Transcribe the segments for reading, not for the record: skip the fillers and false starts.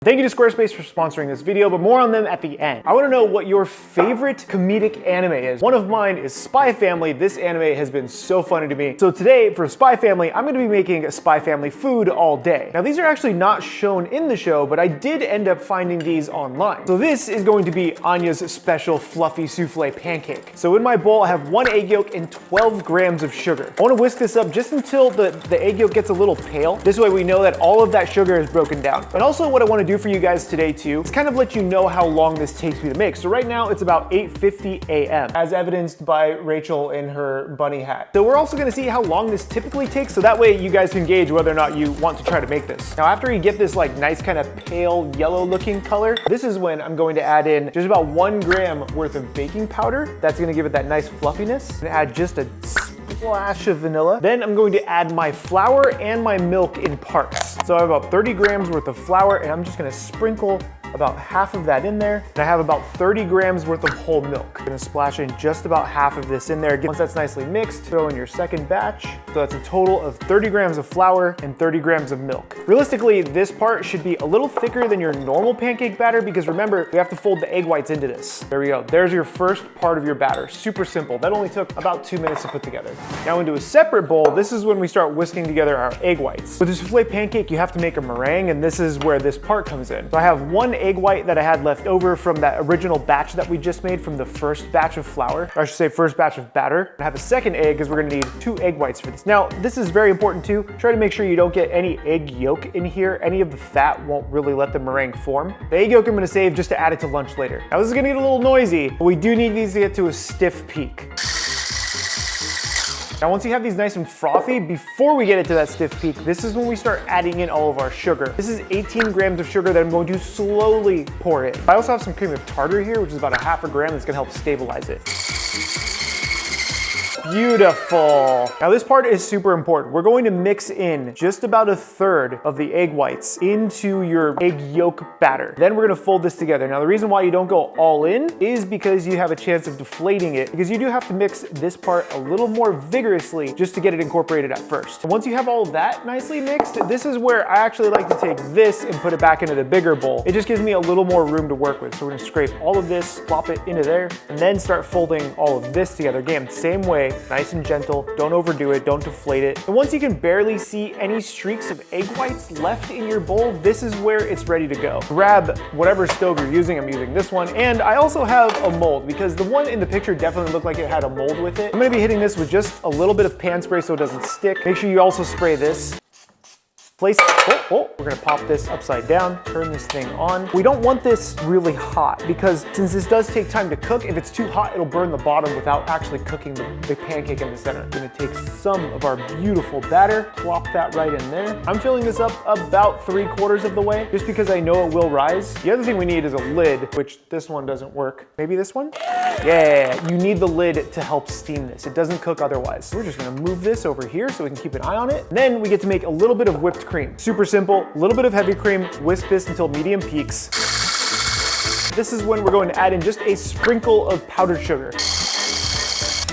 Thank you to Squarespace for sponsoring this video, but more on them at the end. I want to know what your favorite comedic anime is. One of mine is Spy Family. This anime has been so funny to me. So today for Spy Family, I'm going to be making a Spy Family food all day. Now these are actually not shown in the show, but I did end up finding these online. So this is going to be Anya's special fluffy souffle pancake. So in my bowl, I have 1 egg yolk and 12 grams of sugar. I want to whisk this up just until the egg yolk gets a little pale. This way we know that all of that sugar is broken down. And also what I want to do for you guys today too is kind of let you know how long this takes me to make. So right now it's about 8:50 a.m. as evidenced by Rachel in her bunny hat. So we're also going to see how long this typically takes, so that way you guys can gauge whether or not you want to try to make this. Now after you get this like nice kind of pale yellow looking color, this is when I'm going to add in just about 1 gram worth of baking powder. That's going to give it that nice fluffiness, and add just a splash of vanilla. Then I'm going to add my flour and my milk in parts. So I have about 30 grams worth of flour, and I'm just gonna sprinkle about half of that in there. And I have about 30 grams worth of whole milk. I'm gonna splash in just about half of this in there. Once that's nicely mixed, throw in your second batch. So that's a total of 30 grams of flour and 30 grams of milk. Realistically, this part should be a little thicker than your normal pancake batter because remember, we have to fold the egg whites into this. There we go. There's your first part of your batter. Super simple. That only took about 2 minutes to put together. Now into a separate bowl, this is when we start whisking together our egg whites. With a souffle pancake, you have to make a meringue, and this is where this part comes in. So I have 1 egg white that I had left over from that original batch that we just made from the first batch of flour, or I should say first batch of batter. I have a second egg because we're gonna need 2 egg whites for this. Now, this is very important too. Try to make sure you don't get any egg yolk in here. Any of the fat won't really let the meringue form. The egg yolk I'm gonna save just to add it to lunch later. Now this is gonna get a little noisy, but we do need these to get to a stiff peak. Now once you have these nice and frothy, before we get it to that stiff peak, this is when we start adding in all of our sugar. This is 18 grams of sugar that I'm going to slowly pour in. I also have some cream of tartar here, which is about 1/2 gram that's gonna help stabilize it. Beautiful. Now this part is super important. We're going to mix in just about 1/3 of the egg whites into your egg yolk batter. Then we're gonna fold this together. Now the reason why you don't go all in is because you have a chance of deflating it, because you do have to mix this part a little more vigorously just to get it incorporated at first. And once you have all of that nicely mixed, this is where I actually like to take this and put it back into the bigger bowl. It just gives me a little more room to work with. So we're gonna scrape all of this, plop it into there, and then start folding all of this together. Again, same way. Nice and gentle, don't overdo it, don't deflate it. And once you can barely see any streaks of egg whites left in your bowl, this is where it's ready to go. Grab whatever stove you're using. I'm using this one, and I also have a mold because the one in the picture definitely looked like it had a mold with it. I'm gonna be hitting this with just a little bit of pan spray so it doesn't stick. Make sure you also spray this. Place, we're gonna pop this upside down, turn this thing on. We don't want this really hot because since this does take time to cook, if it's too hot, it'll burn the bottom without actually cooking the pancake in the center. We're gonna take some of our beautiful batter, plop that right in there. I'm filling this up about 3/4 of the way, just because I know it will rise. The other thing we need is a lid, which this one doesn't work. Maybe this one? Yeah, you need the lid to help steam this. It doesn't cook otherwise. We're just gonna move this over here so we can keep an eye on it. And then we get to make a little bit of whipped cream. Super simple, a little bit of heavy cream, whisk this until medium peaks. This is when we're going to add in just a sprinkle of powdered sugar.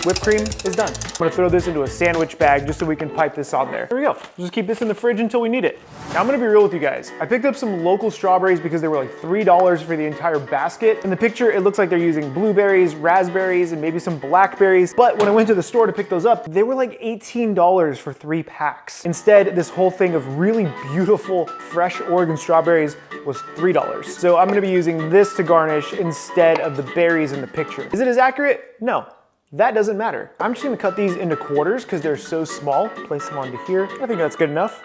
Whipped cream is done. I'm gonna throw this into a sandwich bag just so we can pipe this on there. There we go. Just keep this in the fridge until we need it. Now I'm gonna be real with you guys. I picked up some local strawberries because they were like $3 for the entire basket. In the picture, it looks like they're using blueberries, raspberries, and maybe some blackberries. But when I went to the store to pick those up, they were like $18 for 3 packs. Instead, this whole thing of really beautiful, fresh Oregon strawberries was $3. So I'm gonna be using this to garnish instead of the berries in the picture. Is it as accurate? No. That doesn't matter. I'm just gonna cut these into quarters because they're so small. Place them onto here. I think that's good enough.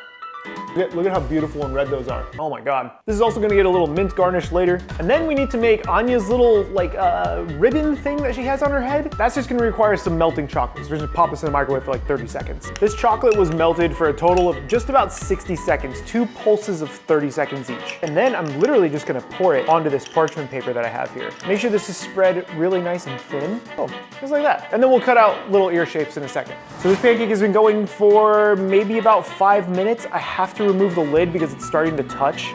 Look at how beautiful and red those are. Oh my God. This is also gonna get a little mint garnish later. And then we need to make Anya's little like ribbon thing that she has on her head. That's just gonna require some melting chocolate. So we're just gonna pop this in the microwave for like 30 seconds. This chocolate was melted for a total of just about 60 seconds, 2 pulses of 30 seconds each. And then I'm literally just gonna pour it onto this parchment paper that I have here. Make sure this is spread really nice and thin. Oh, just like that. And then we'll cut out little ear shapes in a second. So this pancake has been going for maybe about 5 minutes. I have to remove the lid because it's starting to touch.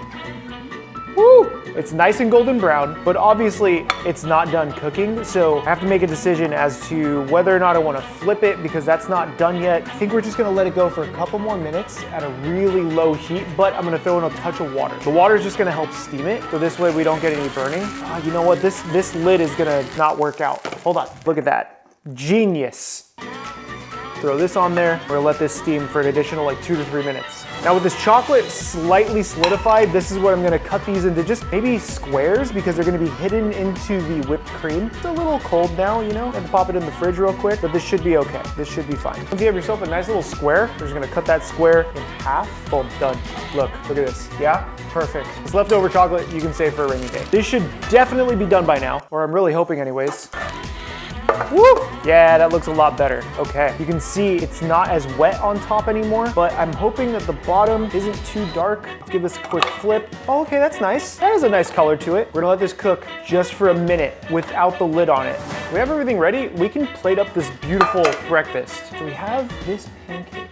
Woo! It's nice and golden brown, but obviously it's not done cooking. So I have to make a decision as to whether or not I want to flip it because that's not done yet. I think we're just gonna let it go for a couple more minutes at a really low heat, but I'm gonna throw in a touch of water. The water is just gonna help steam it, so this way we don't get any burning. Oh, you know what? This lid is gonna not work out. Hold on, look at that. Genius. Throw this on there. We're gonna let this steam for an additional like 2 to 3 minutes. Now with this chocolate slightly solidified, this is what I'm gonna cut these into just maybe squares because they're gonna be hidden into the whipped cream. It's a little cold now, you know? I have to pop it in the fridge real quick, but this should be okay. This should be fine. If you have yourself a nice little square, you're just gonna cut that square in half. Boom, done. Look at this. Yeah, perfect. This leftover chocolate you can save for a rainy day. This should definitely be done by now, or I'm really hoping anyways. Woo! Yeah, that looks a lot better. Okay, you can see it's not as wet on top anymore, but I'm hoping that the bottom isn't too dark. Let's give this a quick flip. Oh, okay, that's nice. That has a nice color to it. We're gonna let this cook just for a minute without the lid on it. We have everything ready. We can plate up this beautiful breakfast. So we have this pancake.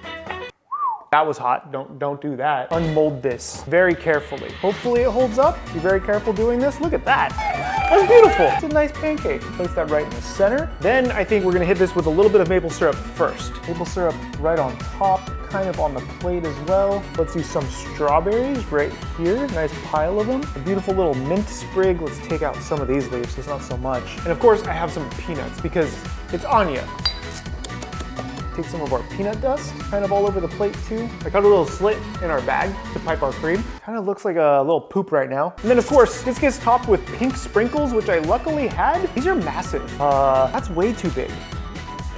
That was hot, don't do that. Unmold this very carefully. Hopefully it holds up. Be very careful doing this. Look at that. That's beautiful. It's a nice pancake. Place that right in the center. Then I think we're gonna hit this with a little bit of maple syrup first. Maple syrup right on top, kind of on the plate as well. Let's do some strawberries right here. Nice pile of them. A beautiful little mint sprig. Let's take out some of these leaves, it's not so much. And of course I have some peanuts because it's Anya. Take some of our peanut dust, kind of all over the plate too. I cut a little slit in our bag to pipe our cream. Kind of looks like a little poop right now. And then of course, this gets topped with pink sprinkles, which I luckily had. These are massive. That's way too big.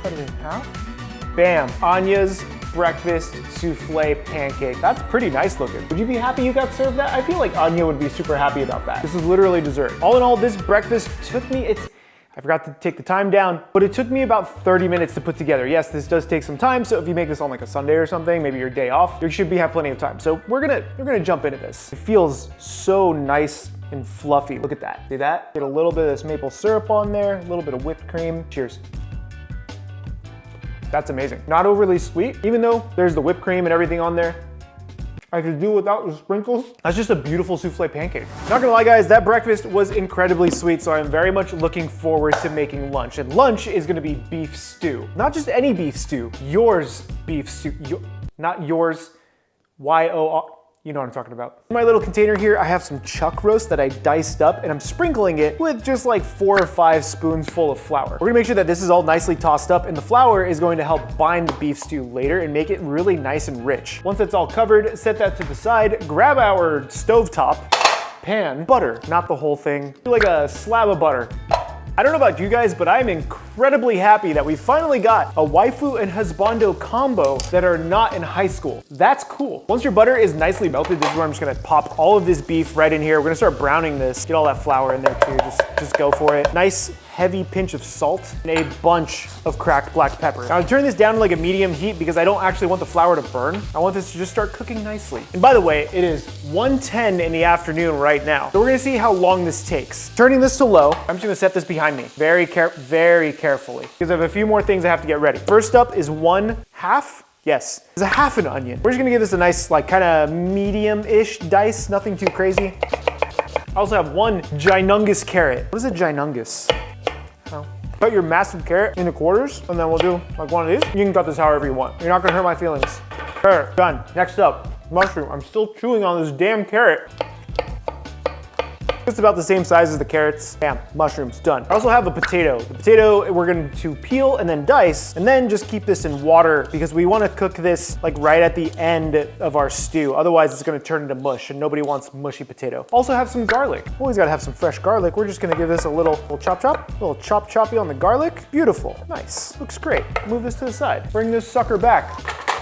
Cut it in half. Bam, Anya's breakfast souffle pancake. That's pretty nice looking. Would you be happy you got served that? I feel like Anya would be super happy about that. This is literally dessert. All in all, this breakfast took me, I forgot to take the time down, but it took me about 30 minutes to put together. Yes, this does take some time, so if you make this on like a Sunday or something, maybe your day off, you should have plenty of time. So we're gonna jump into this. It feels so nice and fluffy. Look at that, see that? Get a little bit of this maple syrup on there, a little bit of whipped cream. Cheers. That's amazing. Not overly sweet, even though there's the whipped cream and everything on there. I could do without the sprinkles. That's just a beautiful souffle pancake. Not gonna lie guys, that breakfast was incredibly sweet, so I'm very much looking forward to making lunch. And lunch is gonna be beef stew. Not just any beef stew, yours beef stew. Not yours, Y-O-R. You know what I'm talking about. In my little container here, I have some chuck roast that I diced up and I'm sprinkling it with just like 4 or 5 spoons full of flour. We're gonna make sure that this is all nicely tossed up and the flour is going to help bind the beef stew later and make it really nice and rich. Once it's all covered, set that to the side, grab our stovetop pan, butter, not the whole thing, do like a slab of butter. I don't know about you guys, but I'm incredibly happy that we finally got a waifu and husbando combo that are not in high school. That's cool. Once your butter is nicely melted, this is where I'm just gonna pop all of this beef right in here. We're gonna start browning this. Get all that flour in there too, just go for it. Nice heavy pinch of salt and a bunch of cracked black pepper. Now I turn this down to like a medium heat because I don't actually want the flour to burn. I want this to just start cooking nicely. And by the way, it is 1:10 in the afternoon right now. So we're gonna see how long this takes. Turning this to low, I'm just gonna set this behind me very carefully because I have a few more things I have to get ready. First up is 1/2. Yes, it's a half an onion. We're just gonna give this a nice, like kind of medium-ish dice, nothing too crazy. I also have 1 ginormous carrot. What is a ginormous? Oh. Cut your massive carrot into quarters, and then we'll do like one of these. You can cut this however you want. You're not gonna hurt my feelings. Carrot, done. Next up, mushroom. I'm still chewing on this damn carrot. It's about the same size as the carrots. Bam, mushrooms, done. I also have a potato. The potato we're going to peel and then dice, and then just keep this in water because we want to cook this like right at the end of our stew. Otherwise it's going to turn into mush and nobody wants mushy potato. Also have some garlic. Always got to have some fresh garlic. We're just going to give this a little chop, little chop choppy on the garlic. Beautiful, nice, looks great. Move this to the side. Bring this sucker back.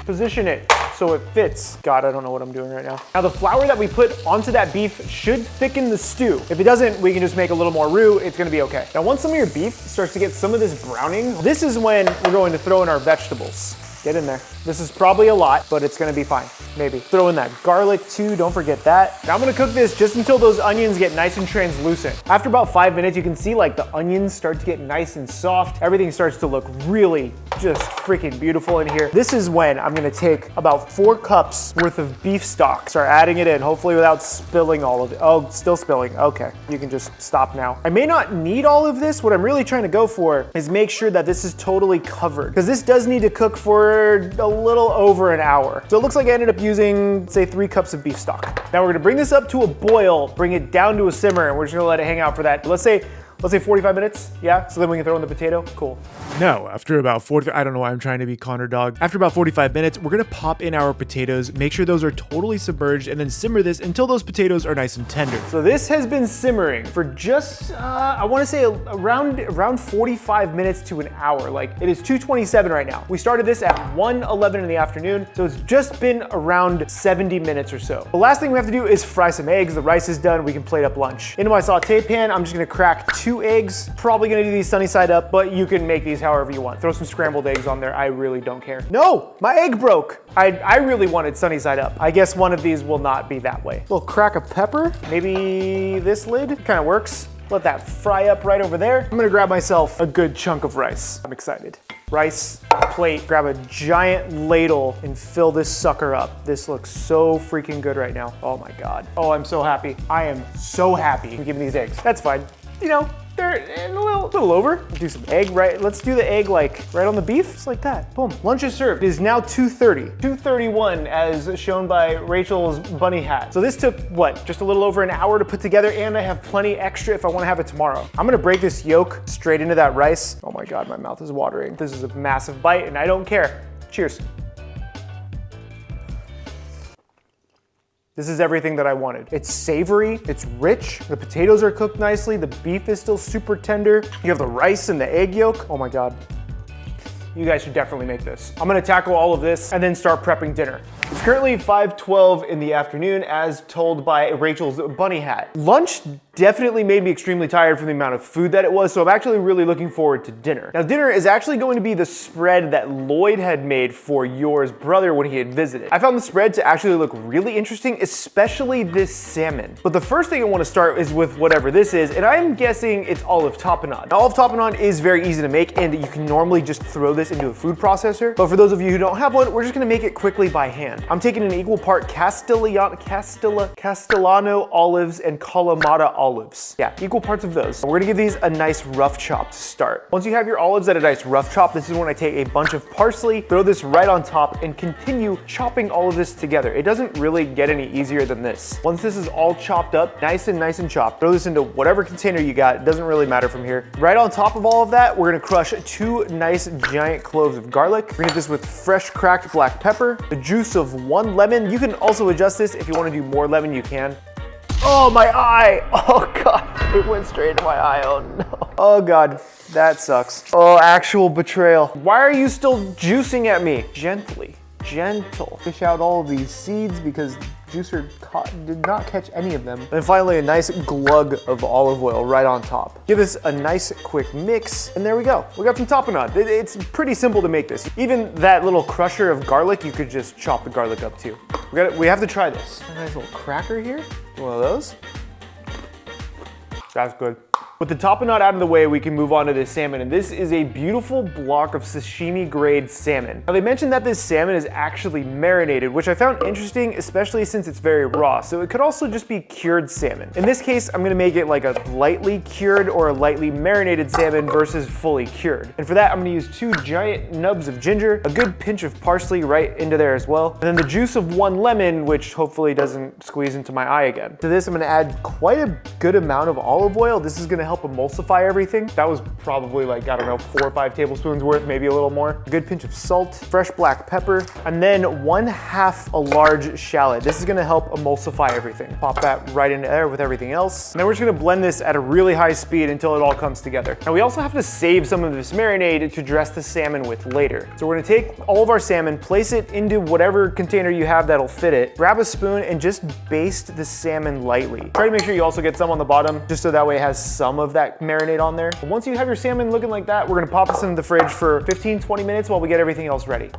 Position it so it fits. God, I don't know what I'm doing right now. Now the flour that we put onto that beef should thicken the stew. If it doesn't, we can just make a little more roux, it's gonna be okay. Now once some of your beef starts to get some of this browning, this is when we're going to throw in our vegetables. Get in there. This is probably a lot, but it's gonna be fine. maybe. Throw in that garlic too, don't forget that. Now I'm gonna cook this just until those onions get nice and translucent. After about 5 minutes, you can see like the onions start to get nice and soft. Everything starts to look really just freaking beautiful in here. This is when I'm gonna take about 4 cups worth of beef stock, start adding it in, hopefully without spilling all of it. Oh, still spilling, okay. You can just stop now. I may not need all of this. What I'm really trying to go for is make sure that this is totally covered, because this does need to cook for a little over an hour. So it looks like I ended up using, say, 3 cups of beef stock. Now we're gonna bring this up to a boil, bring it down to a simmer, and we're just gonna let it hang out for that. Let's say 45 minutes, yeah? So then we can throw in the potato, cool. Now, after about 40, I don't know why I'm trying to be Connor dog. After about 45 minutes, we're gonna pop in our potatoes, make sure those are totally submerged, and then simmer this until those potatoes are nice and tender. So this has been simmering for just, I wanna say around 45 minutes to an hour. Like, it is 2:27 right now. We started this at 1:11 in the afternoon, so it's just been around 70 minutes or so. The last thing we have to do is fry some eggs. The rice is done, we can plate up lunch. Into my saute pan, I'm just gonna crack 2 eggs. Probably gonna do these sunny side up, but you can make these however you want. Throw some scrambled eggs on there, I really don't care. No, my egg broke. I really wanted sunny side up. I guess one of these will not be that way. A little crack of pepper, maybe this lid, kind of works. Let that fry up right over there. I'm gonna grab myself a good chunk of rice. I'm excited. Rice, plate, grab a giant ladle and fill this sucker up. This looks so freaking good right now. Oh my God. Oh, I'm so happy. I am so happy. Give me these eggs. That's fine. You know, they're a little over. Do some egg, right? Let's do the egg like right on the beef, just like that. Boom. Lunch is served. It is now 2:30. 2:31 as shown by Rachel's bunny hat. So this took, what, just a little over an hour to put together, and I have plenty extra if I wanna have it tomorrow. I'm gonna break this yolk straight into that rice. Oh my God, my mouth is watering. This is a massive bite and I don't care. Cheers. This is everything that I wanted. It's savory, it's rich, the potatoes are cooked nicely, the beef is still super tender. You have the rice and the egg yolk. Oh my God. You guys should definitely make this. I'm gonna tackle all of this and then start prepping dinner. It's currently 5:12 in the afternoon as told by Rachel's bunny hat. Lunch definitely made me extremely tired from the amount of food that it was, so I'm actually really looking forward to dinner. Now dinner is actually going to be the spread that Lloyd had made for yours brother when he had visited. I found the spread to actually look really interesting, especially this salmon. But the first thing I want to start is with whatever this is, and I'm guessing it's olive tapenade. Now olive tapenade is very easy to make, and you can normally just throw this into a food processor. But for those of you who don't have one, we're just gonna make it quickly by hand. I'm taking an equal part Castellano olives and Kalamata olives. Yeah, equal parts of those. We're gonna give these a nice rough chop to start. Once you have your olives at a nice rough chop, this is when I take a bunch of parsley, throw this right on top, and continue chopping all of this together. It doesn't really get any easier than this. Once this is all chopped up, nice and chopped, throw this into whatever container you got. It doesn't really matter from here. Right on top of all of that, we're gonna crush 2 nice giant cloves of garlic. We're gonna hit this with fresh cracked black pepper, the juice of 1 lemon. You can also adjust this if you wanna do more lemon, you can. Oh, my eye. Oh God, it went straight into my eye, oh no. Oh God, that sucks. Oh, actual betrayal. Why are you still juicing at me? Gently, gentle. Fish out all of these seeds because juicer did not catch any of them. And finally, a nice glug of olive oil right on top. Give this a nice quick mix, and there we go. We got some tapenade. It's pretty simple to make this. Even that little crusher of garlic, you could just chop the garlic up too. We have to try this. A nice little cracker here. One of those. That's good. With the tapenade out of the way, we can move on to this salmon, and this is a beautiful block of sashimi grade salmon. Now they mentioned that this salmon is actually marinated, which I found interesting, especially since it's very raw, so it could also just be cured salmon. In this case, I'm gonna make it like a lightly cured or a lightly marinated salmon versus fully cured. And for that, I'm gonna use 2 giant nubs of ginger, a good pinch of parsley right into there as well, and then the juice of 1 lemon, which hopefully doesn't squeeze into my eye again. To this, I'm gonna add quite a good amount of olive oil. This is gonna help emulsify everything. That was probably like, I don't know, 4 or 5 tablespoons worth, maybe a little more. A good pinch of salt, fresh black pepper, and then 1/2 a large shallot. This is gonna help emulsify everything. Pop that right into there with everything else. And then we're just gonna blend this at a really high speed until it all comes together. Now we also have to save some of this marinade to dress the salmon with later. So we're gonna take all of our salmon, place it into whatever container you have that'll fit it, grab a spoon and just baste the salmon lightly. Try to make sure you also get some on the bottom, just so that way it has some of that marinade on there. But once you have your salmon looking like that, we're gonna pop this into the fridge for 15-20 minutes while we get everything else ready.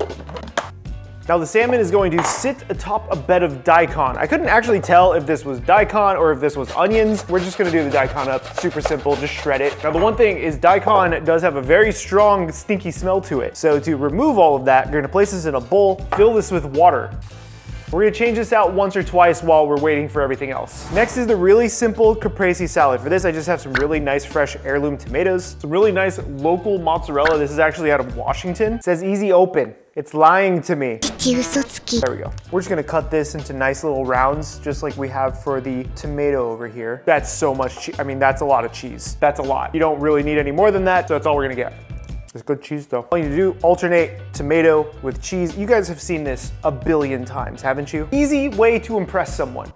Now the salmon is going to sit atop a bed of daikon. I couldn't actually tell if this was daikon or if this was onions. We're just gonna do the daikon up, super simple, just shred it. Now the one thing is daikon does have a very strong, stinky smell to it. So to remove all of that, you're gonna place this in a bowl, fill this with water. We're gonna change this out once or twice while we're waiting for everything else. Next is the really simple caprese salad. For this, I just have some really nice fresh heirloom tomatoes, some really nice local mozzarella. This is actually out of Washington. It says easy open. It's lying to me. There we go. We're just gonna cut this into nice little rounds, just like we have for the tomato over here. That's so much cheese. I mean, that's a lot of cheese. That's a lot. You don't really need any more than that, so that's all we're gonna get. It's good cheese though. All you need to do, alternate tomato with cheese. You guys have seen this a billion times, haven't you? Easy way to impress someone.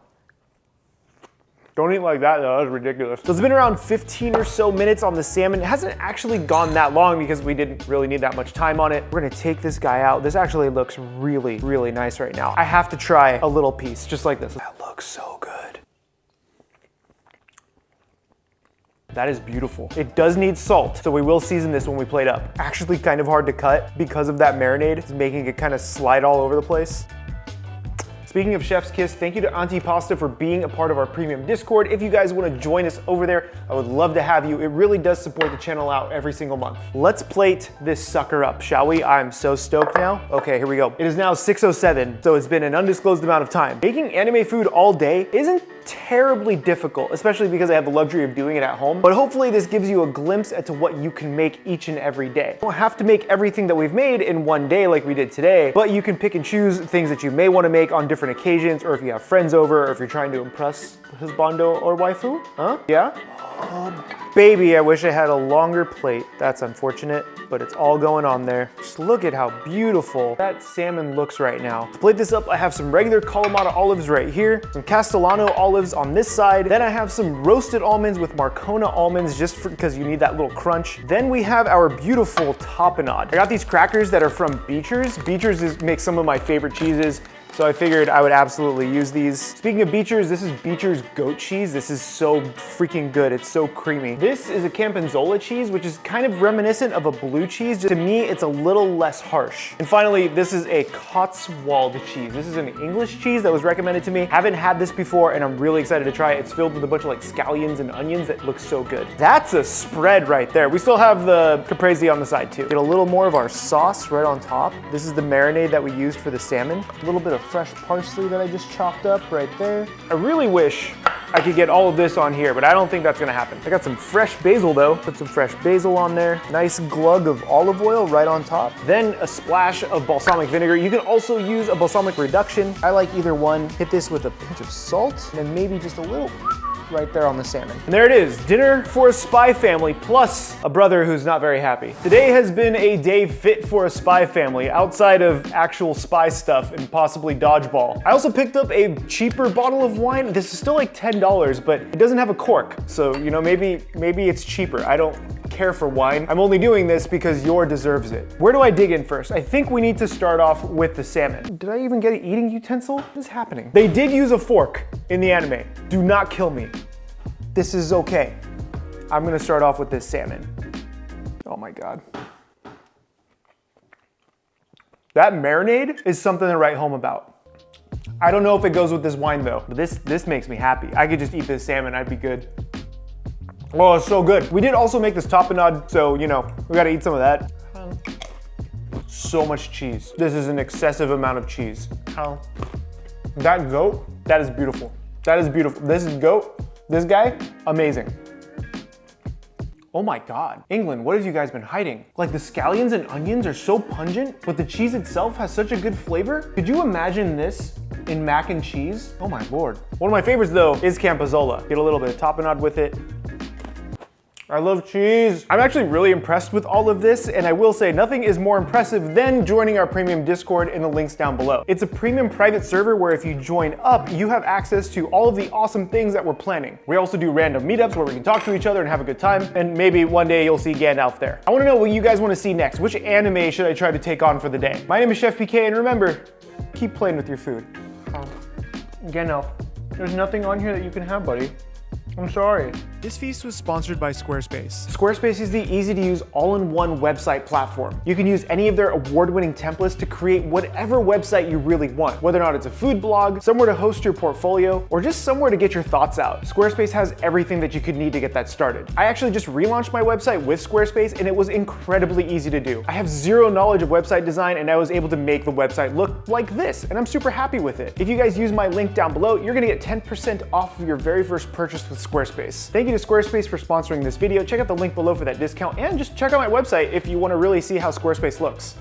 Don't eat like that though, that's ridiculous. So it's been around 15 or so minutes on the salmon. It hasn't actually gone that long because we didn't really need that much time on it. We're gonna take this guy out. This actually looks really, really nice right now. I have to try a little piece, just like this. That looks so good. That is beautiful. It does need salt, so we will season this when we plate up. Actually kind of hard to cut because of that marinade. It's making it kind of slide all over the place. Speaking of Chef's Kiss, thank you to Antipasta for being a part of our premium Discord. If you guys want to join us over there, I would love to have you. It really does support the channel out every single month. Let's plate this sucker up, shall we? I'm so stoked now. Okay, here we go. It is now 6:07, so it's been an undisclosed amount of time. Making anime food all day isn't terribly difficult, especially because I have the luxury of doing it at home. But hopefully this gives you a glimpse into what you can make each and every day. You don't have to make everything that we've made in one day like we did today, but you can pick and choose things that you may want to make on different occasions, or if you have friends over, or if you're trying to impress husbando or waifu. Huh? Yeah? Oh, baby, I wish I had a longer plate. That's unfortunate, but it's all going on there. Just look at how beautiful that salmon looks right now. To plate this up, I have some regular Kalamata olives right here, some Castellano olives on this side. Then I have some roasted almonds with Marcona almonds just because you need that little crunch. Then we have our beautiful tapenade. I got these crackers that are from Beecher's. Beecher's makes some of my favorite cheeses, so I figured I would absolutely use these. Speaking of Beecher's, this is Beecher's goat cheese. This is so freaking good. It's so creamy. This is a Campanzola cheese, which is kind of reminiscent of a blue cheese. Just to me, it's a little less harsh. And finally, this is a Cotswold cheese. This is an English cheese that was recommended to me. Haven't had this before, and I'm really excited to try it. It's filled with a bunch of like scallions and onions that looks so good. That's a spread right there. We still have the caprese on the side too. Get a little more of our sauce right on top. This is the marinade that we used for the salmon. A little bit of fresh parsley that I just chopped up right there. I really wish I could get all of this on here, but I don't think that's gonna happen. I got some fresh basil though. Put some fresh basil on there. Nice glug of olive oil right on top. Then a splash of balsamic vinegar. You can also use a balsamic reduction. I like either one. Hit this with a pinch of salt and then maybe just a little right there on the salmon. And there it is, dinner for a spy family plus a brother who's not very happy. Today has been a day fit for a spy family outside of actual spy stuff and possibly dodgeball. I also picked up a cheaper bottle of wine. This is still like $10, but it doesn't have a cork. So, you know, maybe it's cheaper. I don't care for wine. I'm only doing this because Yor deserves it. Where do I dig in first? I think we need to start off with the salmon. Did I even get an eating utensil? What is happening? They did use a fork in the anime. Do not kill me. This is okay. I'm gonna start off with this salmon. Oh my God. That marinade is something to write home about. I don't know if it goes with this wine though, but this makes me happy. I could just eat this salmon, I'd be good. Oh, it's so good. We did also make this tapenade, so you know, we gotta eat some of that. So much cheese. This is an excessive amount of cheese. That goat, that is beautiful. That is beautiful. This is goat. This guy, amazing. Oh my God. England, what have you guys been hiding? Like the scallions and onions are so pungent, but the cheese itself has such a good flavor. Could you imagine this in mac and cheese? Oh my Lord. One of my favorites though is Campanzola. Get a little bit of tapenade with it. I love cheese. I'm actually really impressed with all of this, and I will say nothing is more impressive than joining our premium Discord in the links down below. It's a premium private server where if you join up, you have access to all of the awesome things that we're planning. We also do random meetups where we can talk to each other and have a good time, and maybe one day you'll see Gandalf there. I wanna know what you guys wanna see next. Which anime should I try to take on for the day? My name is Chef PK, and remember, keep playing with your food. Gandalf, there's nothing on here that you can have, buddy. I'm sorry. This feast was sponsored by Squarespace. Squarespace is the easy-to-use all-in-one website platform. You can use any of their award-winning templates to create whatever website you really want, whether or not it's a food blog, somewhere to host your portfolio, or just somewhere to get your thoughts out. Squarespace has everything that you could need to get that started. I actually just relaunched my website with Squarespace and it was incredibly easy to do. I have zero knowledge of website design and I was able to make the website look like this, and I'm super happy with it. If you guys use my link down below, you're gonna get 10% off of your very first purchase with Squarespace. Thank you to Squarespace for sponsoring this video. Check out the link below for that discount and just check out my website if you want to really see how Squarespace looks.